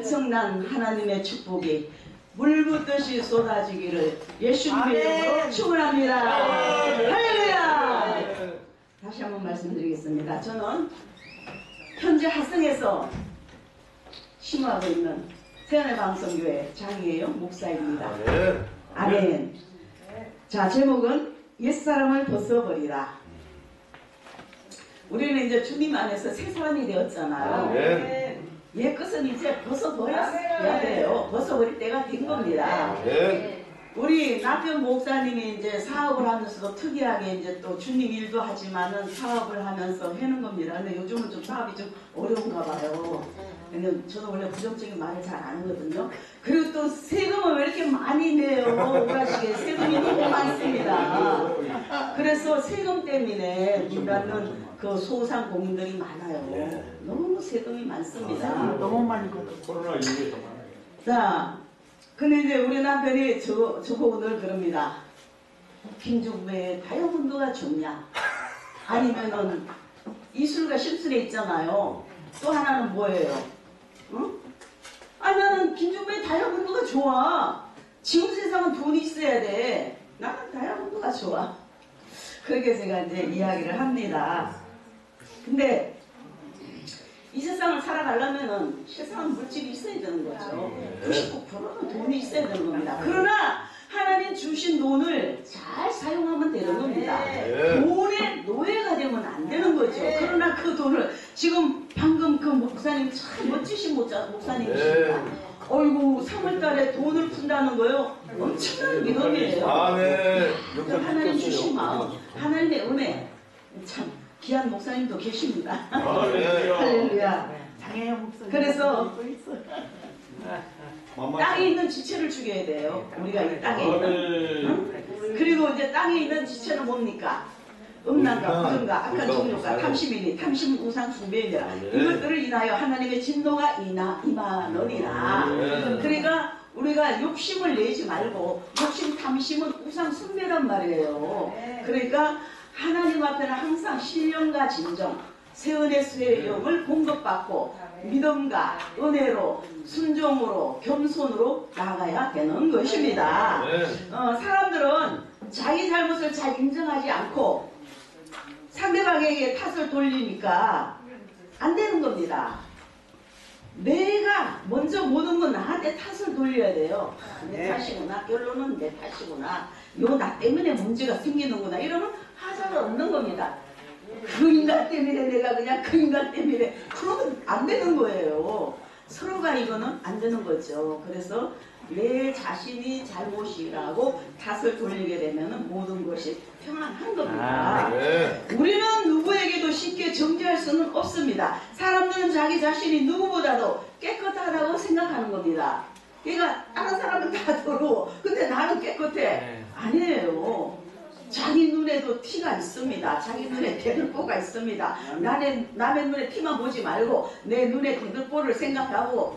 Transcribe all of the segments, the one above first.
엄청난 하나님의 축복이 물붓듯이 쏟아지기를 예수님의 이름으로 축원합니다. 할렐루야. 다시 한번 말씀드리겠습니다. 저는 현재 하성에서 심호하고 있는 세연의 방송교회 장이에요 목사입니다. 아멘. 자, 제목은 옛사람을 벗어버리라. 우리는 이제 주님 안에서 새 사람이 되었잖아요. 옛 것은 이제 벗어버려야 돼요. 벗어버릴 때가 된 겁니다. 우리 남편 목사님이 이제 사업을 하면서도 특이하게 이제 또 주님 일도 하지만은 사업을 하면서 해는 겁니다. 근데 요즘은 좀 사업이 좀 어려운가 봐요. 근데 저는 원래 부정적인 말을 잘 안 하거든요. 그리고 또 세금을 왜 이렇게 많이 내요? 오가시게 세금이 너무 많습니다. 그래서 세금 때문에 문 닫는 그 소상공인들이 많아요. 너무 세금이 많습니다. 너무 많이 걷어. 코로나 이후에 더 많아요. 자, 근데 이제 우리 남편이 저보고 늘 그럽니다. 김중 왜 다이아몬드가 좋냐? 아니면은 이술과 심술에 있잖아요. 또 하나는 뭐예요? 응? 아니 나는 김중배 다이아몬드가 좋아. 지금 세상은 돈이 있어야 돼. 나는 다이아몬드가 좋아. 그렇게 제가 이제 이야기를 합니다. 근데 이 세상을 살아가려면은 세상은 물질이 있어야 되는 거죠. 99%는 돈이 있어야 되는 겁니다. 그러나 하나님 주신 돈을 잘 사용하면 되는 겁니다. 돈의 노예가 되면 안 되는 거죠. 그러나 그 돈을 지금 방금 그 목사님 참 멋지신 목사님이십니다. 어이구 3월달에 돈을 푼다는 거요. 엄청난 믿음이에요. 하나님 주신 마음, 하나님의 은혜. 참 귀한 목사님도 계십니다. 할렐루야. 장애인 목소리. 그래서 땅에 있는 지체를 죽여야 돼요. 우리가 이 땅에 있는. 응? 그리고 이제 땅에 있는 지체는 뭡니까? 음란과 부정과 악한 종교가 탐심이니 탐심 우상 숭배이니라. 이것들을 인하여 하나님의 진노가 임하느니라. 그러니까 우리가 욕심을 내지 말고 욕심 탐심은 우상 숭배란 말이에요. 그러니까 하나님 앞에는 항상 신령과 진정, 세은의 수혜령을 공급받고 믿음과 은혜로 순종으로 겸손으로 나아가야 되는 것입니다. 사람들은 자기 잘못을 잘 인정하지 않고 상대방에게 탓을 돌리니까 안 되는 겁니다. 내가 먼저 모든 건 나한테 탓을 돌려야 돼요. 내 탓이구나. 결론은 내 탓이구나. 요 나 때문에 문제가 생기는구나. 이러면 하자가 없는 겁니다. 그 인간 때문에 내가 그냥 그 인간 때문에 그러면 안 되는 거예요. 서로가 이거는 안 되는 거죠. 그래서 내 자신이 잘못이라고 탓을 돌리게 되면 모든 것이 평안한 겁니다. 우리는 누구에게도 쉽게 정죄할 수는 없습니다. 사람들은 자기 자신이 누구보다도 깨끗하다고 생각하는 겁니다. 그러니까 다른 사람은 다 더러워. 근데 나는 깨끗해. 아니에요. 자기 눈에도 티가 있습니다. 자기 눈에 대들보가 있습니다. 남의 눈에 티만 보지 말고 내 눈에 대들보를 생각하고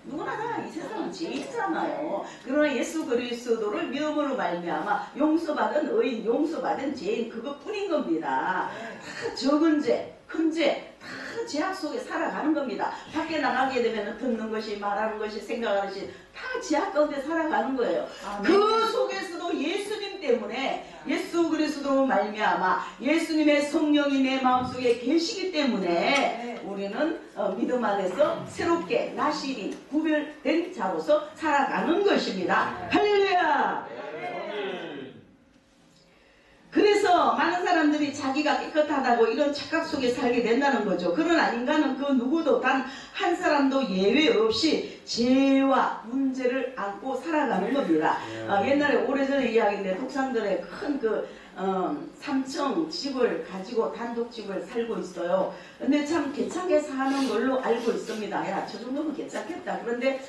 누구나 다 이 세상은 죄 있잖아요. 그러나 예수 그리스도를 믿음으로 말미암아 용서받은 의인, 용서받은 죄인 그것뿐인 겁니다. 다 적은 죄, 큰 죄, 다 죄악 속에 살아가는 겁니다. 밖에 나가게 되면 듣는 것이, 말하는 것이, 생각하는 것이 다 죄악 가운데 살아가는 거예요. 그 속에서도 예수님 때문에 예수 그리스도로 말미암아 예수님의 성령이 내 마음속에 계시기 때문에 우리는 믿음 안에서 새롭게 나시린 구별된 자로서 살아가는 것입니다. 할렐루야. 그래서 많은 사람들이 자기가 깨끗하다고 이런 착각 속에 살게 된다는 거죠. 그러나 인간은 그 누구도 단 한 사람도 예외 없이 죄와 문제를 안고 살아가는 겁니다. 옛날에 오래전에 이야기인데 독산들의 큰 그 3층 집을 가지고 단독집을 살고 있어요. 근데 참 괜찮게 사는 걸로 알고 있습니다. 야, 저 정도면 괜찮겠다. 그런데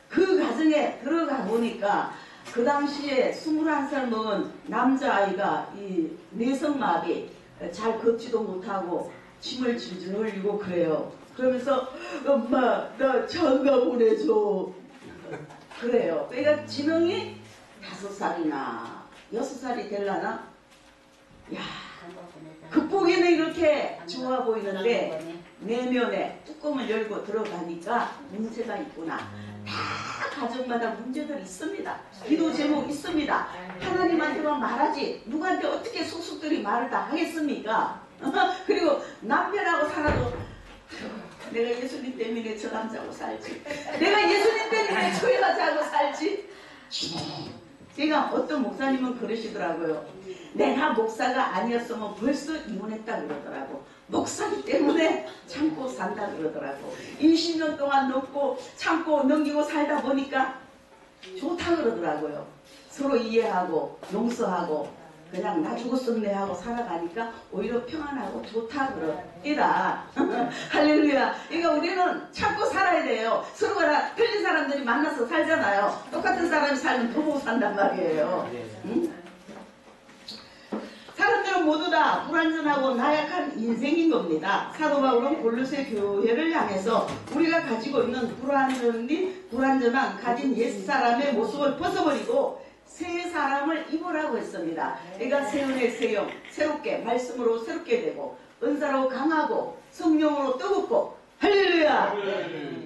그 가정에 들어가 보니까 그 당시에 21살 먹은 남자아이가 이 내성마비 잘 걷지도 못하고 침을 질질 흘리고 그래요. 그러면서 엄마 나 장가 보내줘 그래요. 그러니까 지능이 5살이나 6살이 되려나? 야 겉보기에는 이렇게 좋아 보이는데 내면에 뚜껑을 열고 들어가니까 문제가 있구나. 다 가정마다 문제들이 있습니다. 기도 제목 있습니다. 하나님한테만 말하지 누구한테 어떻게 속속들이 말을 다 하겠습니까? 그리고 남편하고 살아도 내가 예수님 때문에 저 남자하고 살지, 내가 예수님 때문에 저 여자하고 살지. 제가 어떤 목사님은 그러시더라고요. 내가 목사가 아니었으면 벌써 이혼했다 그러더라고. 목사기 때문에 참고 산다 그러더라고. 20년 동안 넘고 참고 넘기고 살다 보니까 좋다 그러더라고요. 서로 이해하고 용서하고 그냥 나 죽었었네 하고 살아가니까 오히려 평안하고 좋다 그러더라. 할렐루야. 그러니까 우리는 참고 살아야 돼요. 서로가 틀린 사람들이 만나서 살잖아요. 똑같은 사람이 살면 더 못 산단 말이에요. 응? 사람들은 모두 다 불완전하고 나약한 인생인 겁니다. 사도 바울은 골로새 교회를 향해서 우리가 가지고 있는 불완전한 가진 옛사람의 모습을 벗어버리고 새 사람을 입으라고 했습니다. 그러니까 새은의 새영, 새롭게 말씀으로 새롭게 되고 은사로 강하고 성령으로 뜨겁고 할렐루야.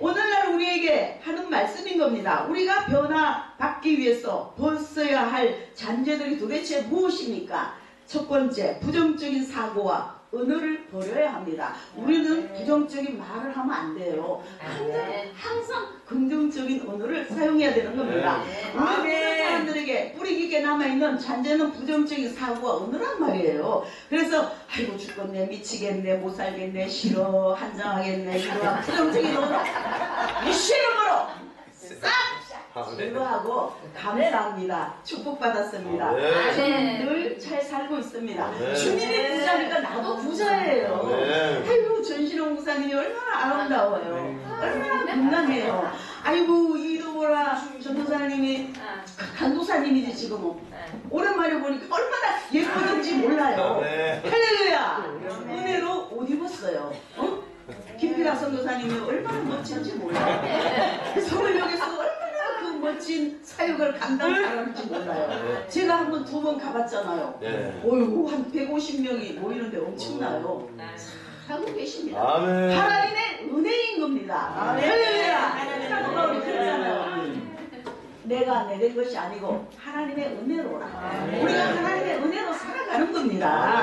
오늘날 우리에게 하는 말씀인 겁니다. 우리가 변화받기 위해서 벗어야 할 잔재들이 도대체 무엇입니까? 첫 번째, 부정적인 사고와 언어를 버려야 합니다. 우리는 부정적인 말을 하면 안 돼요. 항상 긍정적인 언어를 사용해야 되는 겁니다. 우리 사람들에게 뿌리 깊게 남아있는 잔재는 부정적인 사고와 언어란 말이에요. 그래서 아이고 죽겠네, 미치겠네, 못 살겠네, 싫어, 한장하겠네, 이러한 부정적인 언어 이 싫음으로 싹 제거하고 감사합니다. 축복받았습니다. 늘 잘 살고 있습니다. 주님이 부자니까 나도 부자예요. 아이고 전신홍 목사님이 얼마나 아름다워요. 얼마나 건강해요. 아이고 이도보라 전도사님이 간도사님이지 지금은. 오랜만에 보니까 얼마나 예쁘던지 몰라요. 할렐루야. 은혜로 옷 입었어요. 김필아 선교사님이 얼마나 멋진지 몰라요. 서울역에서 얼마나 그 멋진 사역을 감당하는지 몰라요. 제가 한번 2번 가봤잖아요. 어이구 한 150명이 모이는데 엄청나요. 잘하고 계십니다. 하나님의 은혜인 겁니다. 할렐루야. 사도 바울이 그러잖아요. 내가 내린 것이 아니고 하나님의 은혜로라. 우리가 하나님의 은혜로 살아가는 겁니다.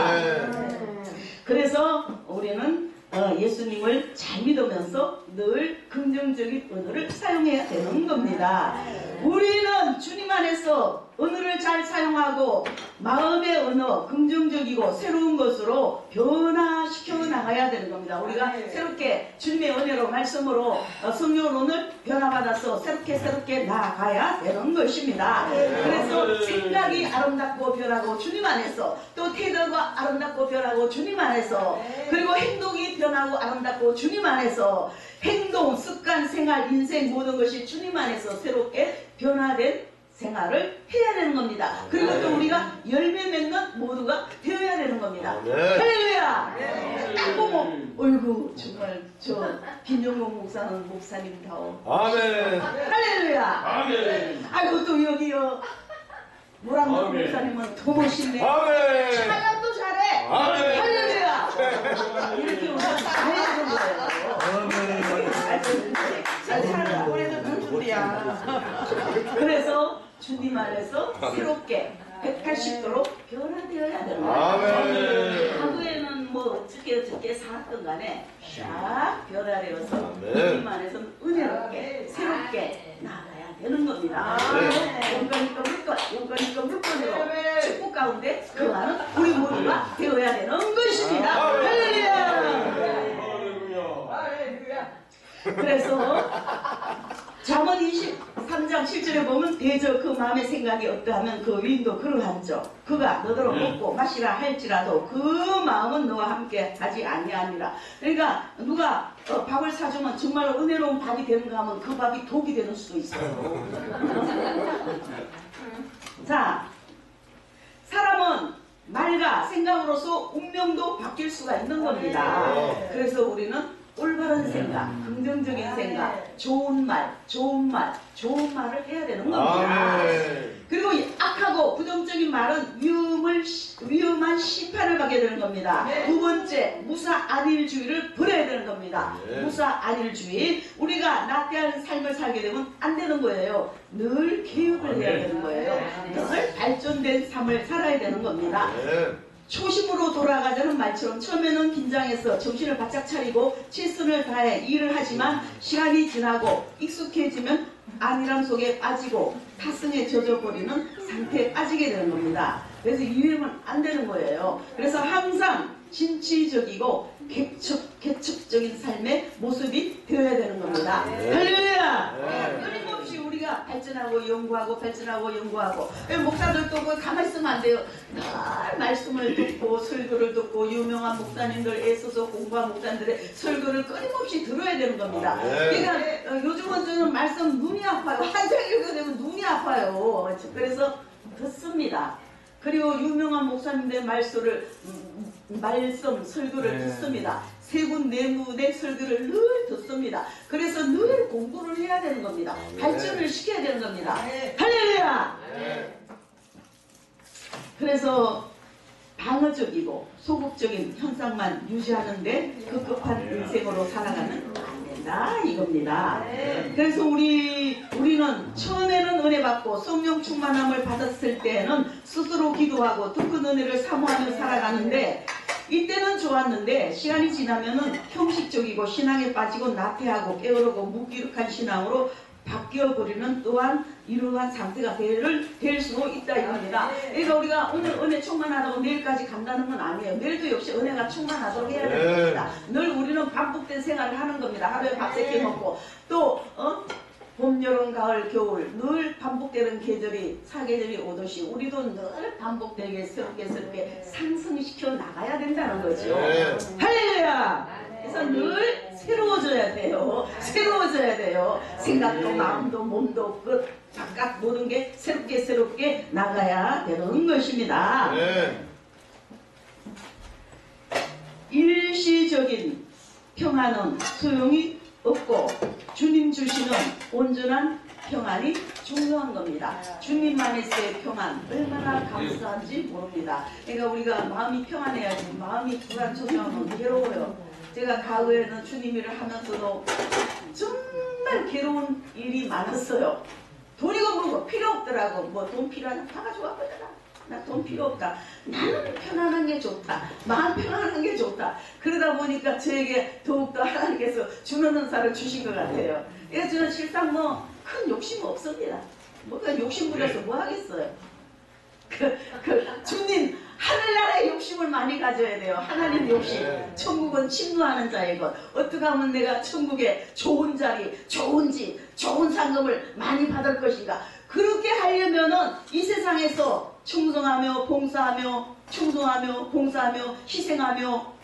그래서 우리는 예수님을 잘 믿으면서 늘 긍정적인 언어를 사용해야 되는 겁니다. 우리는 주님 안에서 언어를 잘 사용하고 마음의 언어, 긍정적이고 새로운 것으로 변화시켜 나가야 되는 겁니다. 우리가 새롭게 주님의 은혜로 말씀으로 성령론을 변화받아서 새롭게 나아가야 되는 것입니다. 그래서 생각이 아름답고 변하고 주님 안에서, 또 태도가 아름답고 변하고 주님 안에서, 그리고 행동이 변하고 아름답고 주님 안에서, 행동, 습관, 생활, 인생 모든 것이 주님 안에서 새롭게 변화된 생활을 해야 되는 겁니다. 그리고 또 우리가 열매 맺는 모두가 되어야 되는 겁니다. 할렐루야! 딱 보면 어이구 정말 저 김영용 목사는 목사님다워. 아멘. 할렐루야! 아이고 또 여기요 모란도 목사님은 더 멋있네. 찬양도 잘해. 할렐루야! 이렇게 오면 잘해야 되는 거예요. 잘 살아. 올해도 눈준비야. 그래서 주님 안에서 새롭게 180도로 변화되어야 되는 거예요. 과거에는 뭐 어떻게 살았던 간에 쫙 변화되어서 주님 안에서는 은혜롭게 새롭게 나아가야 되는 겁니다. 영광이니까 물건, 영광이니까 물건으로 축복 가운데 그와는 우리 모두가 되어야 되는 것입니다. 할렐루야! 그래서 잠언 23장 7절에 보면 대저 그 마음의 생각이 어떠하면 그 위인도 그러한죠. 그가 너더러 먹고 마시라 할지라도 그 마음은 너와 함께 하지 아니하니라. 그러니까 누가 밥을 사주면 정말 은혜로운 밥이 되는가 하면 그 밥이 독이 되는 수도 있어요. 자, 사람은 말과 생각으로서 운명도 바뀔 수가 있는 겁니다. 그래서 우리는 올바른 생각, 긍정적인 생각, 좋은 말, 좋은 말을 해야 되는 겁니다. 그리고 악하고 부정적인 말은 위험한 심판을 받게 되는 겁니다. 두 번째, 무사 안일주의를 버려야 되는 겁니다. 무사 안일주의, 우리가 나태한 삶을 살게 되면 안 되는 거예요. 늘 개혁을 해야 되는 거예요. 늘 발전된 삶을 살아야 되는 겁니다. 초심으로 돌아가자는 말처럼 처음에는 긴장해서 정신을 바짝 차리고 최선을 다해 일을 하지만 시간이 지나고 익숙해지면 안일함 속에 빠지고 타성에 젖어버리는 상태에 빠지게 되는 겁니다. 그래서 이러면 안 되는 거예요. 그래서 항상 진취적이고 개척적인 삶의 모습이 되어야 되는 겁니다. 할렐루야! 끊임없이 우리가 발전하고 연구하고 목사들도 가만히 있으면 안 돼요. 늘 말씀을 듣고 설교를 듣고 유명한 목사님들 애써서 공부한 목사님들의 설교를 끊임없이 들어야 되는 겁니다. 그러니까 요즘은 저는 말씀 눈이 아파요. 한 장 읽어내면 눈이 아파요. 그래서 듣습니다. 그리고 유명한 목사님들의 말씀 설교를 듣습니다. 세 군 네 군의 설교를 늘 듣습니다. 그래서 늘 공부를 해야 되는 겁니다. 발전을 시켜야 되는 겁니다. 할렐루야! 그래서 방어적이고 소극적인 현상만 유지하는데 급급한 인생으로 살아가는 안 된다 이겁니다. 그래서 우리는 처음에는 은혜 받고 성령 충만함을 받았을 때는 스스로 기도하고 더 큰 은혜를 사모하며 살아가는데 이때는 좋았는데 시간이 지나면은 형식적이고 신앙에 빠지고 나태하고 게으르고 무기력한 신앙으로 바뀌어버리는 또한 이러한 상태가 될 수도 있다 이겁니다. 그러니까 우리가 오늘 은혜 충만하다고 내일까지 간다는 건 아니에요. 내일도 역시 은혜가 충만하도록 해야 되는 겁니다. 늘 우리는 반복된 생활을 하는 겁니다. 하루에 밥 3끼 먹고 또 봄, 여름, 가을, 겨울 늘 반복되는 계절이 사계절이 오듯이 우리도 늘 반복되게 새롭게 상승시켜 나가야 된다는 거죠. 할렐루야! 그래서 늘 새로워져야 돼요. 새로워져야 돼요. 생각도 마음도 몸도 끝 바깥 모든 게 새롭게 나가야 되는 것입니다. 일시적인 평안은 소용이 없고 주님 주시는 온전한 평안이 중요한 겁니다. 주님만의의 평안 얼마나 감사한지 모릅니다. 그러니까 우리가 마음이 평안해야지 마음이 불안정하면 괴로워요. 제가 과거에는 주님 일을 하면서도 정말 괴로운 일이 많았어요. 돈이고 뭐고 필요 없더라고. 뭐 돈 필요하냐? 다 가져왔거든. 나 돈 필요 없다. 나는 편안한 게 좋다. 마음 편안한 게 좋다. 그러다 보니까 저에게 더욱더 하나님께서 주는 은사를 주신 것 같아요. 그래서 저는 실상 큰 욕심 없습니다. 뭐가 욕심 부려서 뭐 하겠어요. 주님 하늘나라의 욕심을 많이 가져야 돼요. 하나님 욕심. 천국은 침노하는 자의 것. 어떻게 하면 내가 천국에 좋은 자리, 좋은 집, 좋은 상급을 많이 받을 것인가. 그렇게 하려면은 이 세상에서 충성하며 봉사하며 희생하며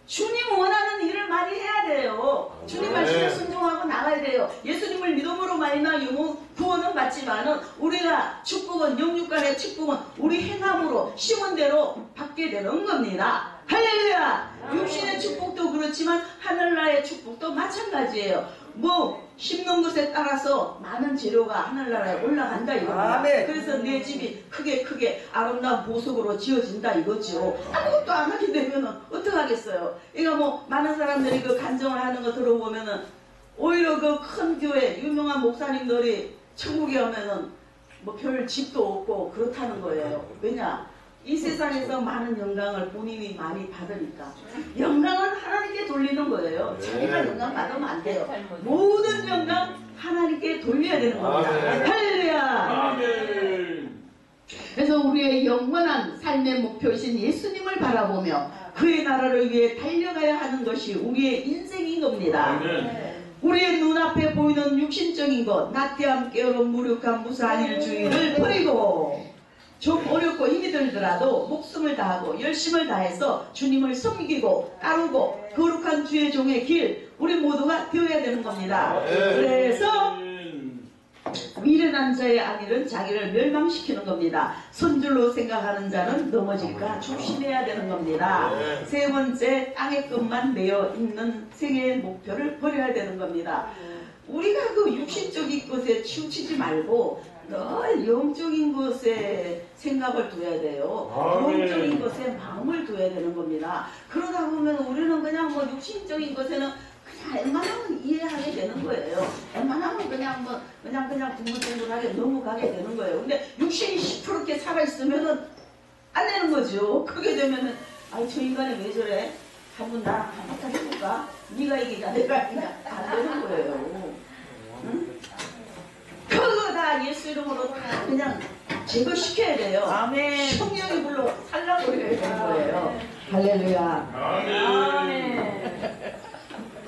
주님 원하는 일을 많이 해야 돼요. 주님 말씀에 순종하고 나가야 돼요. 예수님을 믿음으로 말미암아 구원은 받지만은 우리가 축복은 영육간의 축복은 우리 행함으로 심은 대로 받게 되는 겁니다. 할렐루야! 육신의 축복도 그렇지만 하늘나라의 축복도 마찬가지예요. 심는 것에 따라서 많은 재료가 하늘나라에 올라간다 이겁니다. 그래서 내 집이 크게 아름다운 보석으로 지어진다 이거죠. 아무것도 안 하게 되면은 어떡하겠어요. 그러니까 많은 사람들이 그 간증을 하는 거 들어보면은 오히려 그 큰 교회 유명한 목사님들이 천국에 오면은 별 집도 없고 그렇다는 거예요. 왜냐? 이 세상에서 많은 영광을 본인이 많이 받으니까 영광은 하나님께 돌리는 거예요. 자기가 영광 받으면 안 돼요. 모든 영광 하나님께 돌려야 되는 겁니다. 할렐루야! 그래서 우리의 영원한 삶의 목표이신 예수님을 바라보며 그의 나라를 위해 달려가야 하는 것이 우리의 인생인 겁니다. 우리의 눈앞에 보이는 육신적인 것, 나태함, 게으름, 무력함, 무사한 일주의를 버리고 좀 어렵고 힘이 들더라도 목숨을 다하고 열심을 다해서 주님을 섬기고 따르고 거룩한 주의 종의 길 우리 모두가 되어야 되는 겁니다. 그래서 미래나 온전한 자의 안일은 자기를 멸망시키는 겁니다. 손줄로 생각하는 자는 넘어질까 조심해야 되는 겁니다. 세 번째, 땅의 것만 매여 있는 생애의 목표를 버려야 되는 겁니다. 우리가 그 육신적인 것에 치우치지 말고 늘 영적인 것에 생각을 둬야 돼요. 영적인 것에 마음을 둬야 되는 겁니다. 그러다 보면 우리는 그냥 뭐 육신적인 것에는 그냥 웬만하면 이해하게 되는 거예요. 웬만하면 그냥 둥글둥글하게 넘어가게 되는 거예요. 근데 육신이 시퍼렇게 살아있으면은 안 되는 거죠. 그게 되면은 아이 저 인간이 왜 저래? 한번 나랑 한바탕 해볼까? 네가 이기자 내가 이기자 안 되는 거예요. 응? 그거 다 예수 이름으로 다 그냥 제거시켜야 돼요. 아멘. 성령이 불러 살라버려야 되는 거예요. 할렐루야. 아멘.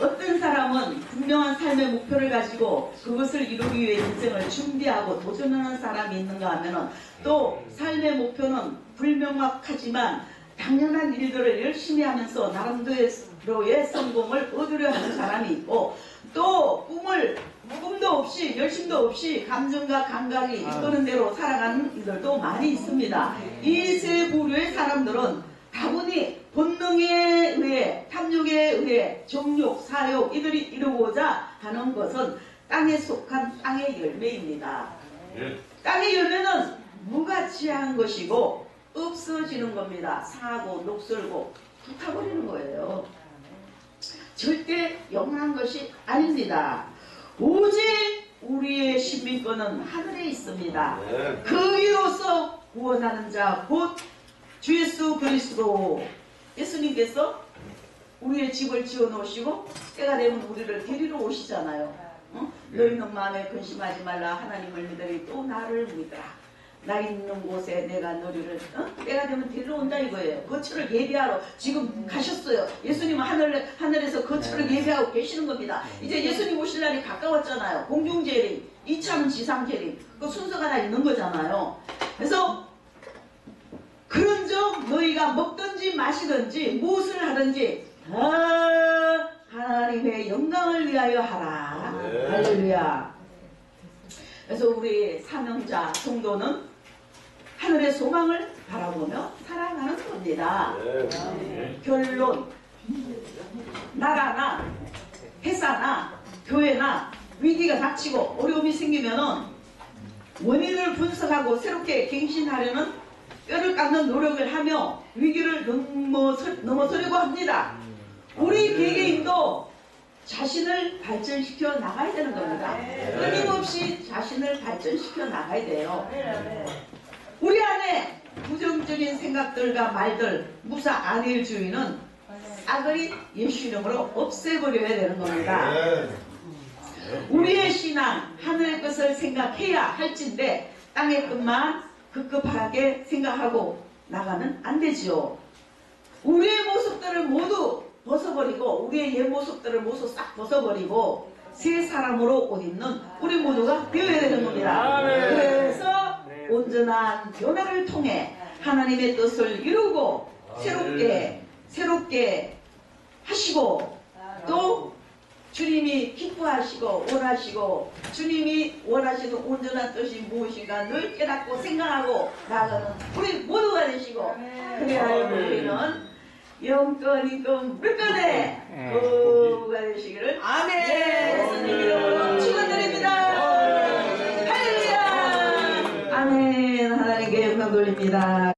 어떤 사람은 분명한 삶의 목표를 가지고 그것을 이루기 위해 인생을 준비하고 도전하는 사람이 있는가 하면은 또 삶의 목표는 불명확하지만 당연한 일들을 열심히 하면서 나름대로의 성공을 얻으려 하는 사람이 있고 또 꿈도 없이 열심도 없이 감정과 감각이 이끄는 대로 살아가는 이들도 많이 있습니다. 이 세 부류의 사람들은 다분히 본능에 의해 탐욕에 의해 정욕, 사욕 이들이 이루고자 하는 것은 땅에 속한 땅의 열매입니다. 땅의 열매는 무가치한 것이고 없어지는 겁니다. 상하고 녹슬고 불타버리는 거예요. 절대 영원한 것이 아닙니다. 오직 우리의 신민권은 하늘에 있습니다. 거기로서 구원하는 자 곧 주 예수 그리스도 예수님께서 우리의 집을 지어 놓으시고 때가 되면 우리를 데리러 오시잖아요. 너희는 마음에 근심하지 말라. 하나님을 믿으리 또 나를 믿으라. 나 있는 곳에 내가 너희를 때가 되면 데리러 온다 이거예요. 거처를 예비하러 지금 가셨어요. 예수님은 하늘에서 거처를 예비하고 계시는 겁니다. 이제 예수님 오실 날이 가까웠잖아요. 공중재림, 2차는 지상재림. 그 순서가 다 있는 거잖아요. 그래서 그런즉 너희가 먹든지 마시든지 무엇을 하든지 다 하나님의 영광을 위하여 하라. 할렐루야. 그래서 우리 사명자 성도는 하늘의 소망을 바라보며 살아가는 겁니다. 결론, 나라나 회사나 교회나 위기가 닥치고 어려움이 생기면은 원인을 분석하고 새롭게 갱신하려는 뼈를 깎는 노력을 하며 위기를 넘어서려고 합니다. 우리 개개인도 자신을 발전시켜 나가야 되는 겁니다. 끊임없이 자신을 발전시켜 나가야 돼요. 우리 안에 부정적인 생각들과 말들, 무사 안일주의는 싸그리 예수 이름으로 없애버려야 되는 겁니다. 우리의 신앙, 하늘의 것을 생각해야 할진데 땅의 것만 급급하게 생각하고 나가면 안 되지요. 우리의 모습들을 모두 벗어버리고 우리의 옛 모습들을 모두 싹 벗어버리고 새 사람으로 옷 입는 우리 모두가 되어야 되는 겁니다. 그래서 온전한 변화를 통해 하나님의 뜻을 이루고 새롭게 하시고 또 주님이 기뻐하시고 원하시고 주님이 원하시는 온전한 뜻이 무엇인가 늘 깨닫고 생각하고 나아가는 우리 모두가 되시고 그래야 우리는 영권이권 물권의 부가 되시기를 예수님 이름으로 축원드립니다. 할렐루야. 아멘. 하나님께 영광 돌립니다.